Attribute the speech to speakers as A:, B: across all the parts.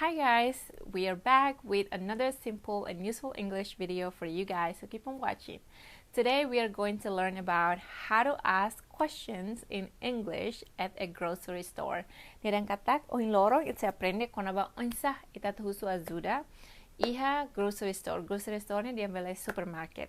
A: Hi guys, we are back with another simple and useful English video for you guys, so keep on watching. Today we are going to learn about how to ask questions in English at a grocery store. Nirang katak o in loro it se aprende con aba onsa itat husu ajuda iha grocery store. Grocery store ni dia bela supermarket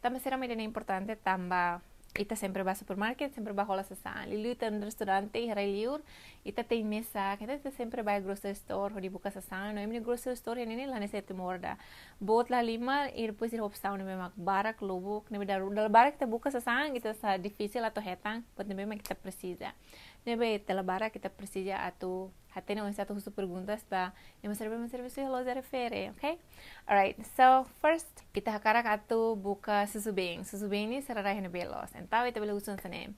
A: Tamba será muito importante tamba ita sempre va supermarket, sempre va hola sasan. Lilu ita no restaurante, harai liur, ita tem mesa, kita sempre vai grocery store, hodi buka sasan. No emni grocery store ini la nesete morda. Bot la lima, ir depois ir hopsau nebe mak barak lubuk, nebe dal barak kita buka sasan, kita sa difícil atau hetang, but nebe mak kita precisa. Nebe tela barak kita precisa atau hatene on satu husu perguntas ba ema serviço Loja refere, okay? Alright, so first kita hakarak atu buka susu beng. Susu beng ni sararai hene belos. Então ita bela usun sane.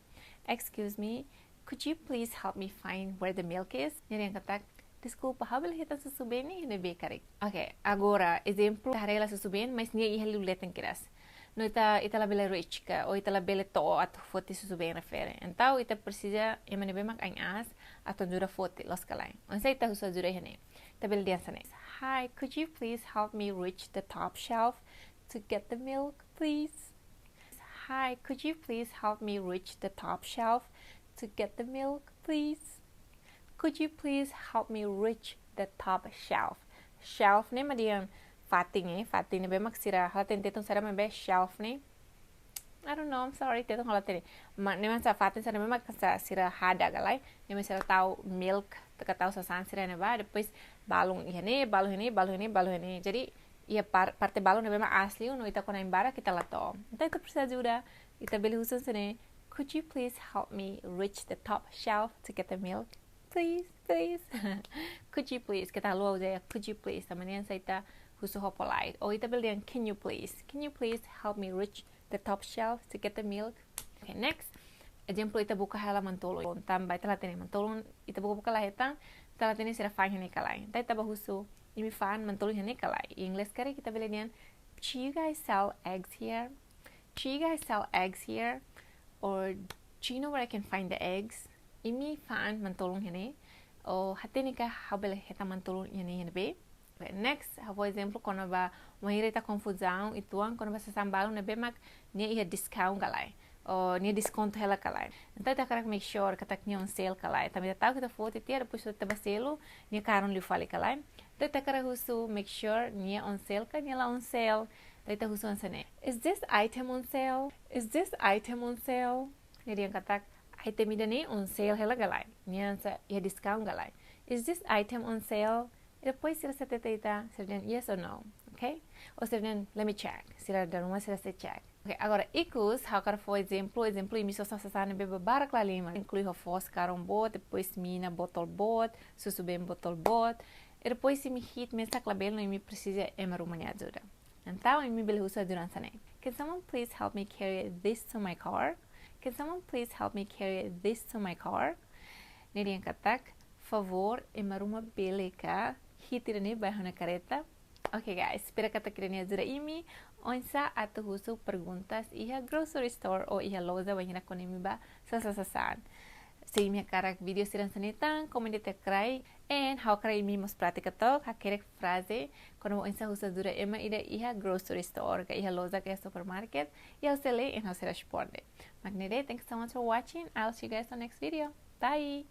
A: Excuse me, could you please help me find where the milk is? Nire yang katak, desculpa, habel hita susu beng ni hene bekarik. Okay, agora exemplo harela susu beng, mas nia iha luletan kiras. No ita la bela rich ka ou ita la bela to atu foti susu beng refere. Então ita precisa ema nebe mak ang as atu jura foti los kalai. Onsa ita husu jura hene. Ita bela dian sane. Hi, could you please help me reach the top shelf to get the milk, please? Hi, could you please help me reach the top shelf to get the milk, please? Could you please help me reach the top shelf? Shelf ni madian fating ni bemak sira halatin tetong sara mebe shelf ni. I don't know, I'm sorry, tetong halatin ni. Neman sa fatin sara bemak sa sira hada galai. Neman sira tahu milk, teka tahu sasan sira neba, depois balung ihene, balung ini. Jadi ia parte balung nebe mak asli uno ita kona imbara kita lato. Então ita precisa ajuda. Ita beli husun sene. Could you please help me reach the top shelf to get the milk? Please. Could you please? Kita luau jaya. Could you please? Tamanian sa ita husu polite. O ita beli yang can you please help me reach the top shelf to get the milk? Okay, next. Exemplo ita buka hala mantolo. Tambah ita latene mantolo. Ita buka laheta. Ita latene sira fang hene kalai. Ita bahusu. Imi fan mantolo hene kalai. English kari kita beli nian. Do you guys sell eggs here? Do you guys sell eggs here? Or do you know where I can find the eggs? Imi fan mantolo hene. O hatene ka habele heta mantolo hene be. Next, por exemplo, quando vai uma confusão e tuan quando vai se sambalu nebe mak nia ia discount galai ou nia desconto hela galai. Então tá cara make sure que tá nia on sale galai. Também tá que tá foto e depois tá baselo nia caron li fali galai. Então tá cara husu make sure nia on sale ka nia la on sale. Então tá husu ansane. Is this item on sale? Is this item on sale? Nia kata item ida on sale hela galai. Nia sa ia discount galai. Is this item on sale? E depois sira sa teta sira yes or no, okay? Ou sira let me check. Sira dan uma sira se check. Okay, agora icus, how cara for exemplo imi só sa na beba barak la lima. Inclui ho fos caron bot, depois mina bottle bot, susu bem bottle bot. E depois imi hit mesa clabel no imi precisa emaruma ni ajuda. Então imi bele usa durante ne. Can someone please help me carry this to my car? Can someone please help me carry this to my car? Nirian katak, favor emaruma beleka. Hitirani bajo na careta. Okay guys, espero que te querem ajudar imi. Onsa atu husu perguntas iha grocery store o iha loja wahina konimi ba sasasasan. Se imi karak video siran sanitan, komen te krai and how krai imi mos pratica to, hakerek frase kono onsa husu ajudar ema ida iha grocery store ka iha loja ka supermarket. Iha usele and how se responde. Magnere, thanks so much for watching. I'll see you guys on next video. Bye.